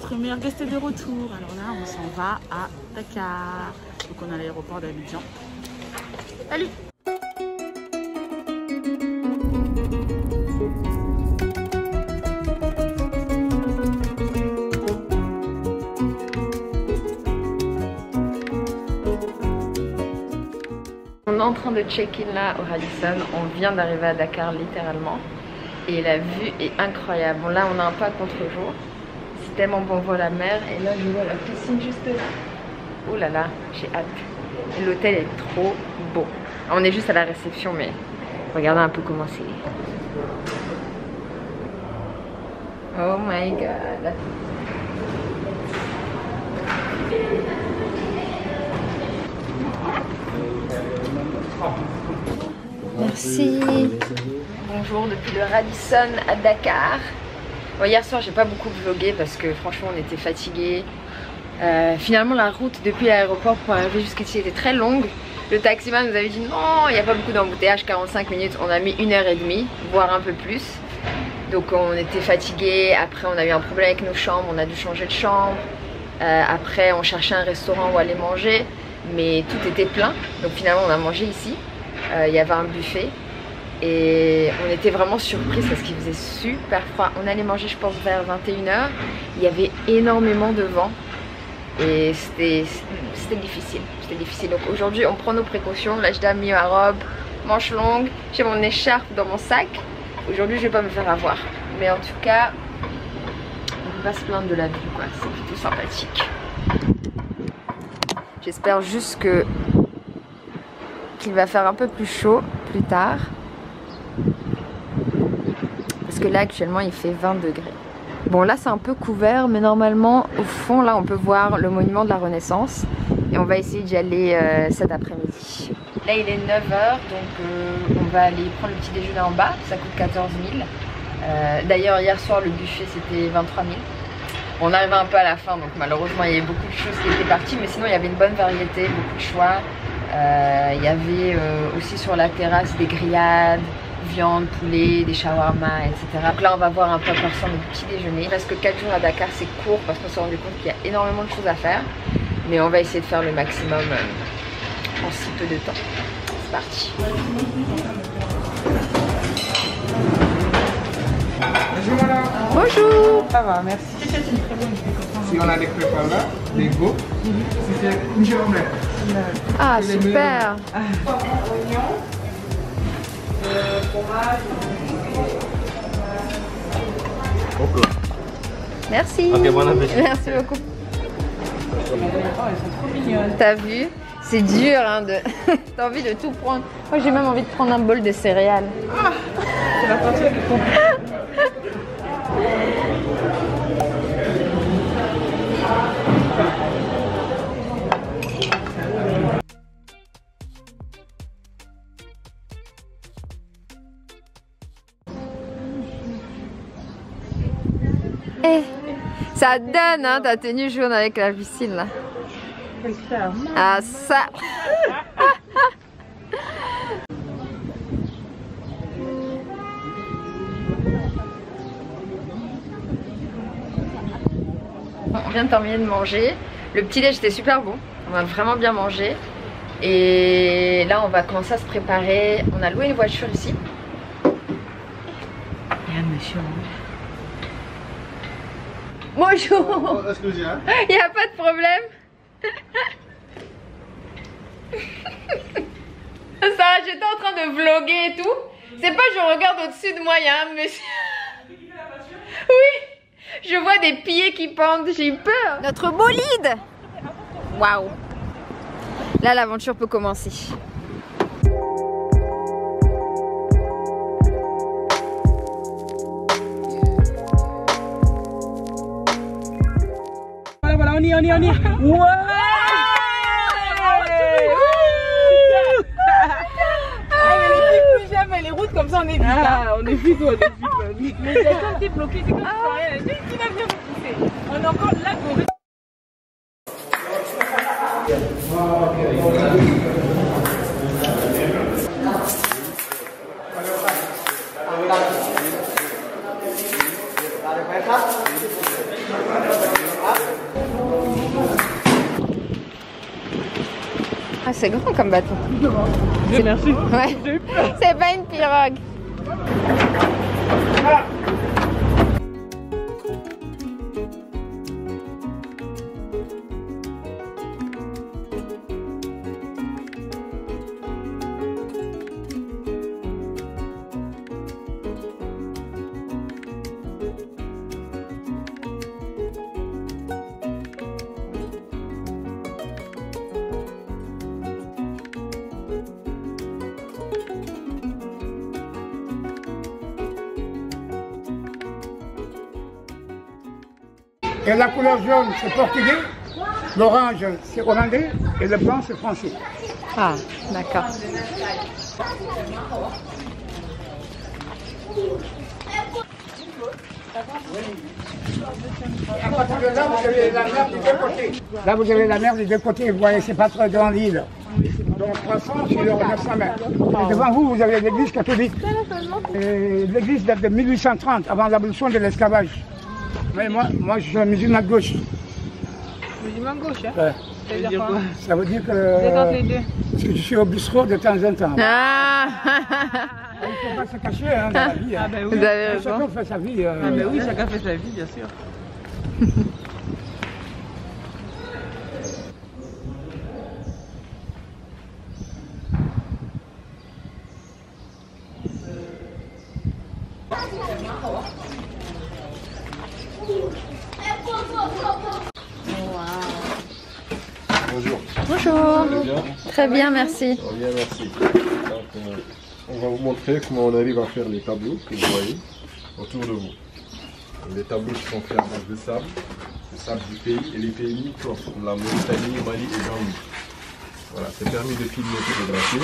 votre meilleur guest est de retour. Alors là, on s'en va à Dakar. Donc on est à l'aéroport d'Abidjan. Salut! On est en train de check-in là au Radisson. On vient d'arriver à Dakar littéralement. Et la vue est incroyable. Bon là on a un peu à contre-jour. C'est tellement bon, on voit la mer. Et là je vois la piscine juste là. Oh là là, j'ai hâte. L'hôtel est trop beau. On est juste à la réception mais regardez un peu comment c'est. Oh my god. Merci. Bonjour depuis le Radisson à Dakar. Bon, hier soir j'ai pas beaucoup vlogué parce que franchement on était fatigués. Finalement la route depuis l'aéroport pour arriver jusqu'ici était très longue. Le taximan nous avait dit non, il n'y a pas beaucoup d'embouteillage, 45 minutes. On a mis 1h30, voire un peu plus. Donc on était fatigués. Après on a eu un problème avec nos chambres, on a dû changer de chambre. Après on cherchait un restaurant où aller manger, mais tout était plein. Donc finalement on a mangé ici. Il y avait un buffet. Et on était vraiment surpris parce qu'il faisait super froid. On allait manger je pense vers 21 h. Il y avait énormément de vent. Et c'était difficile. Donc aujourd'hui on prend nos précautions. Là je a mis ma robe, manche longue. J'ai mon écharpe dans mon sac. Aujourd'hui je vais pas me faire avoir. Mais en tout cas, on peut pas se plaindre de la vue quoi. C'est plutôt sympathique. J'espère juste qu'il va faire un peu plus chaud plus tard. Parce que là actuellement il fait 20 degrés. Bon là c'est un peu couvert mais normalement au fond là on peut voir le monument de la Renaissance. Et on va essayer d'y aller cet après-midi. Là il est 9 h donc on va aller prendre le petit déjeuner en bas. Ça coûte 14 000. D'ailleurs hier soir le buffet c'était 23 000. On arrivait un peu à la fin donc malheureusement il y avait beaucoup de choses qui étaient parties. Mais sinon il y avait une bonne variété, beaucoup de choix. Il y avait aussi sur la terrasse des grillades, viande, poulet, des shawarma, etc. Donc là on va voir un peu à quoi ressemble le petit déjeuner. Presque 4 jours à Dakar c'est court parce qu'on s'est rendu compte qu'il y a énormément de choses à faire. Mais on va essayer de faire le maximum en si peu de temps. C'est parti. Bonjour madame. Bonjour. Ça va, merci. Si on a des prépas là, des go, si c'est une journée. Ah super. Ok. Merci. Ok, bon appétit. Merci beaucoup. T'as vu? C'est dur hein de... T'as envie de tout prendre. Moi j'ai même envie de prendre un bol de céréales. Ah, c'est la partie qui compte. Eh, ça donne hein ta tenue jaune avec la piscine là. Ah ça. On vient de terminer de manger. Le petit déj était super bon. On a vraiment bien mangé. Et là on va commencer à se préparer. On a loué une voiture ici. Il y a un monsieur. Bonjour. Excusez. Il n'y a pas de problème. Ça, j'étais en train de vlogger et tout. C'est pas je regarde au-dessus de moi, il y a un monsieur. Oui, je vois des pieds qui pendent, j'ai eu peur. Notre bolide. Waouh. Là, l'aventure peut commencer. Voilà, on y est. Ouais. Les routes comme ça on évite. Ah, on évite. Mais j'ai quand été bloqué, c'est comme ça. Qui va venir me pousser? On est encore là pour... c'est grand comme bateau. Merci. Ouais. C'est pas une pirogue. Et la couleur jaune, c'est portugais, l'orange, c'est hollandais, et le blanc, c'est français. Ah, d'accord. À partir de là, vous avez la mer des deux côtés. Là, vous avez la mer des deux côtés, vous voyez, c'est pas très grand l'île. Donc 300 sur 900 mètres. Et devant vous, vous avez l'église catholique. L'église date de 1830, avant l'abolition de l'esclavage. Mais moi, je suis un musulman de gauche. Musulman gauche, hein? Ouais. Ça veut dire quoi? Ça veut dire que... Vous êtes entre les deux? Parce que je suis au bistrot de temps en temps. Ah. Il ne faut pas se cacher hein, dans la vie. Hein. Ah ben oui. Vous avez raison. Chacun fait sa vie. Ah ben oui, chacun fait sa vie, bien sûr. Bonjour. Bonjour. Vous allez bien? Très bien, merci. Bien, merci. Donc, on va vous montrer comment on arrive à faire les tableaux que vous voyez autour de vous. Les tableaux qui sont faits à base de sable du pays et les pays limitrophes comme la Mauritanie, Mali et Gambie. Voilà, c'est permis de filmer et photographier.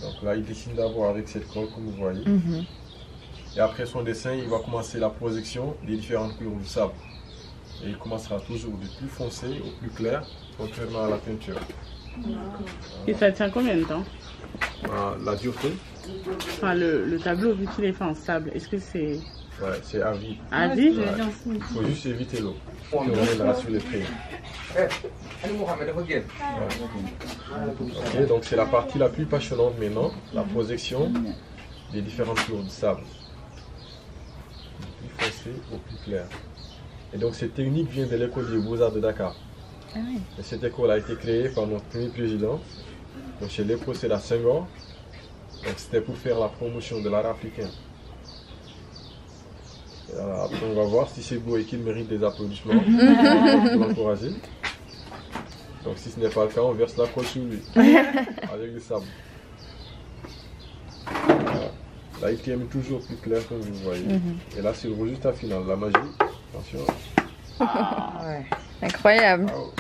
Donc là, il dessine d'abord avec cette colle comme vous voyez. Et après son dessin, il va commencer la projection des différentes couleurs du sable. Et il commencera toujours du plus foncé au plus clair, contrairement à la peinture. Et ça tient combien de temps? La dureté, Enfin, le tableau, vu qu'il est fait en sable, est-ce que c'est ouais, c'est à vie. à vie? Il faut juste éviter l'eau. On reviendra sur les traits. Ok, donc c'est la partie la plus passionnante maintenant, la projection des différentes couleurs de sable. Du plus foncé au plus clair. Et donc cette technique vient de l'école des Beaux-Arts de Dakar. Ah oui. Et cette école a été créée par notre premier président, M. Léopold Sédar Senghor. Donc c'était pour faire la promotion de l'art africain. Et alors, après on va voir si c'est beau et qu'il mérite des applaudissements pour l'encourager. Donc si ce n'est pas le cas, on verse la colle sur lui avec du sable. Voilà. Là il termine toujours plus clair comme vous voyez. Et là c'est le résultat final, la magie. Attention. Incroyable. Wow.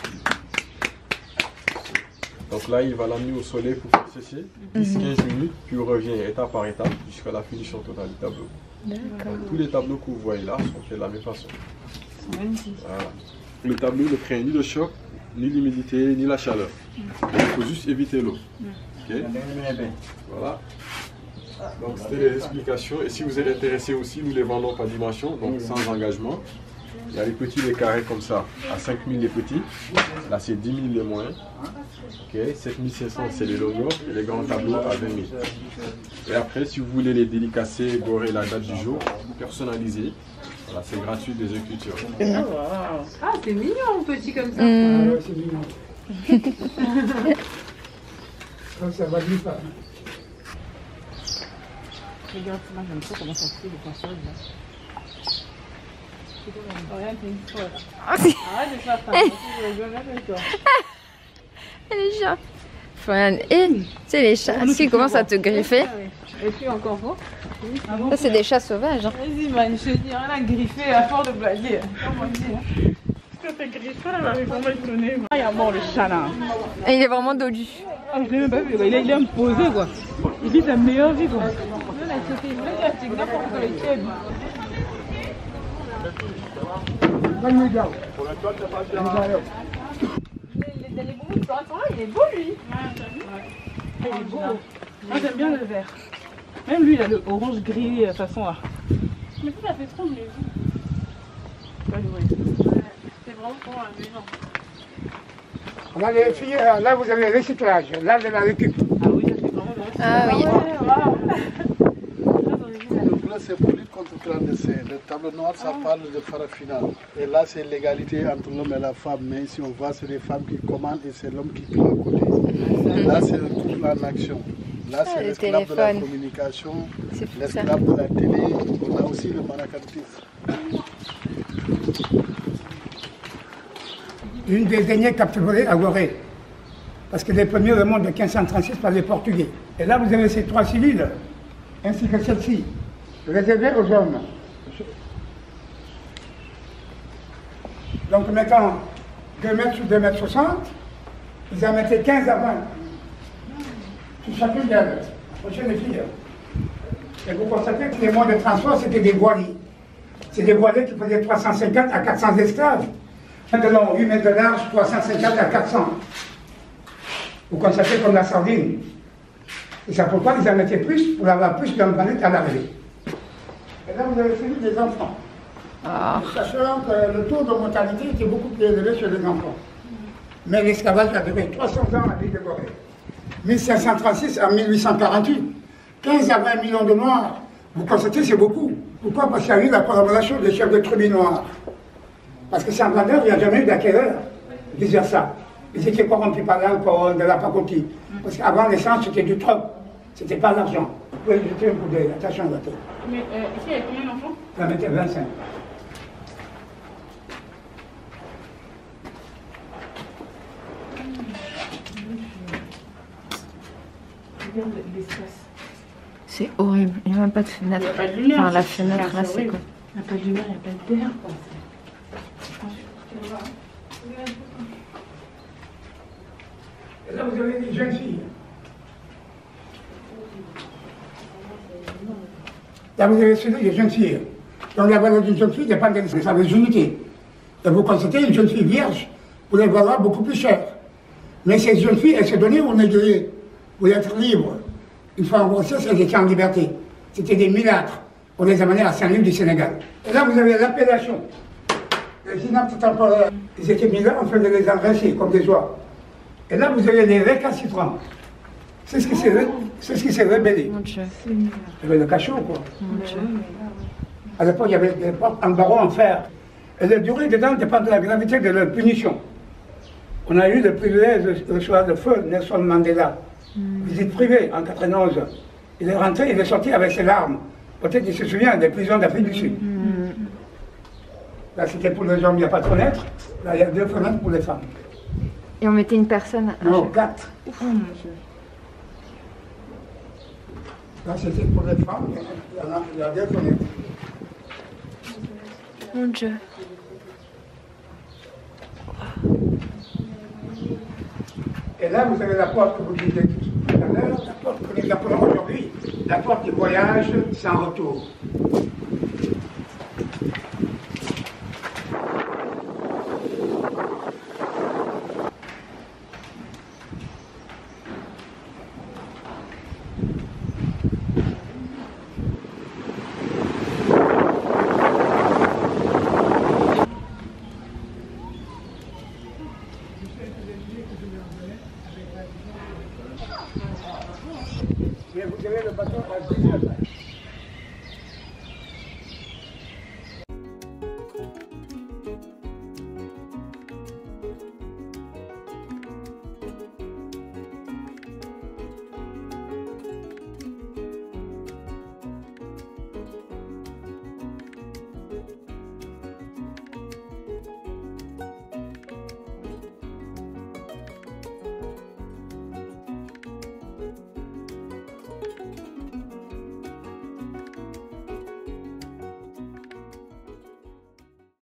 Donc là, il va l'amener au soleil pour faire sécher 10-15 minutes, puis on revient étape par étape jusqu'à la finition totale du tableau. Donc, tous les tableaux que vous voyez là sont faits de la même façon. Voilà. Le tableau ne craint ni le choc, ni l'humidité, ni la chaleur. Donc, il faut juste éviter l'eau. Okay? Voilà. Donc c'était les explications. Et si vous êtes intéressé aussi, nous les vendons par dimension, donc sans engagement. Il y a les petits, les carrés comme ça, à 5 000 les petits. Là, c'est 10 000 les moins. Ok, 7 500 c'est les logos et les grands tableaux à 20 000. Et après, si vous voulez les dédicacer, gorer la date du jour, personnaliser, voilà, c'est gratuit des écritures. Ah, c'est mignon, petit comme ça. Ouais, c'est mignon. Ça va lui pas. Regarde, moi j'aime trop comment ça se fait le passage là. Regarde, t'es une folle. Ah, si. Arrête de faire ça. Je rigole avec toi. Les chats. Florian, et tu sais, les chats, qui commencent à te griffer. Et puis encore faut. Ça, c'est des chats sauvages. Hein. Vas-y, man, je te dis, rien à griffer à force de blaguer. Comment dire? Quand t'es griffé là, il va m'étonner. Ah, il y a mort le chat là. Et il est vraiment dodu. Ah, je l'ai même pas vu, il est imposé quoi. Il vit sa meilleure vie quoi. C'est n'importe quoi le keb. Les bonbons de Florent, il est beau lui. Il est beau. Moi j'aime bien le vert. Même lui il a le orange gris façon là. Mais ça fait trop mieux. C'est vraiment pour la maison. Là, les filles, là, vous avez le recyclage. Là, de la récup. Ah oui, ça c'est vraiment le recyclage. Ah oui. Donc là, c'est pour lutte contre le clandestin. Le tableau noir, ça parle de Farafina. Et là, c'est l'égalité entre l'homme et la femme. Mais ici, on voit, c'est les femmes qui commandent et c'est l'homme qui prend à côté. Là, c'est le couple en action. Là, c'est le l'esclave de la téléphone. communication, C'est fou, l'esclave de la télé. On a aussi le manacatif. Une des dernières capturées à Gorée. Parce que les premiers remontent de 1536 par les Portugais. Et là, vous avez ces 3 civils, ainsi que celle-ci, réservées aux hommes. Donc, mettons 2 mètres sur 2 mètres 60, ils en mettaient 15 à 20. Sur chacune d'elles, la prochaine fille. Et vous constatez que les moyens de transport, c'était des voiliers. C'est des voiliers qui faisaient 350 à 400 esclaves. De long, 8 mètres de large, 350 à 400. Vous constatez comme la sardine. Et c'est pourquoi ils en mettaient plus, pour avoir plus d'un planète à l'arrivée. Et là, vous avez celui des enfants. Sachant que le taux de mortalité était beaucoup plus élevé sur les enfants. Mais l'esclavage a duré 300 ans à l'île de Gorée. 1536 à 1848. 15 à 20 millions de Noirs. Vous constatez, c'est beaucoup. Pourquoi? Parce qu'il y a eu la collaboration des chefs de tribu noirs. Parce que sans grandeur, il n'y a jamais eu d'acquéreur. Ils disaient ça. Ils étaient corrompus par l'alcool, de la pacotille. Parce qu'avant l'essence, c'était du troc. C'était pas l'argent. Vous pouvez jeter un coup d'œil. Attention à la tête. Mais ici, il y a combien d'enfants? Là, mettez 25. Regarde l'espace. C'est horrible. Il n'y a même pas de fenêtre. Il n'y a pas de lumière. Enfin, la fenêtre, là, c'est horrible. quoi? Il n'y a pas de lumière, il n'y a pas d'air. Et là, vous avez des jeunes filles. Là, vous avez celui des jeunes filles. Donc, la valeur d'une jeune fille dépend de sa virginité. Et vous constatez, une jeune fille vierge, vous les valoir beaucoup plus cher. Mais ces jeunes filles, elles se donnaient au négrier, pour être libres. Une fois en grossesse, elles étaient en liberté. C'était des mulâtres. On les amenait à Saint-Louis du Sénégal. Et là, vous avez l'appellation. Les synapses temporaires, ils étaient mis là, on faisait les engraisser comme des oies. Et là, vous avez les récalcitrants. C'est ce qui s'est rébellé. Mon Dieu. Il y avait le cachot, quoi. Mon Dieu. À l'époque, il y avait des portes en barreau en fer. Et la durée dedans dépend de la gravité de leur punition. On a eu le privilège de recevoir le feu Nelson Mandela. Visite privée en 91. Il est rentré, il est sorti avec ses larmes. Peut-être qu'il se souvient des prisons d'Afrique du Sud. Là, c'était pour les hommes, il n'y a pas de fenêtre. Là, il y a 2 fenêtres pour les femmes. Et on mettait une personne. Non, 4. Oh mon Dieu. Là, c'était pour les femmes, il y a 2 fenêtres. Mon Dieu. Et là, vous avez la porte que vous disiez tout à l'heure, la porte que nous appelons aujourd'hui, la porte du voyage sans retour. Mais vous avez le bateau à 19 ans.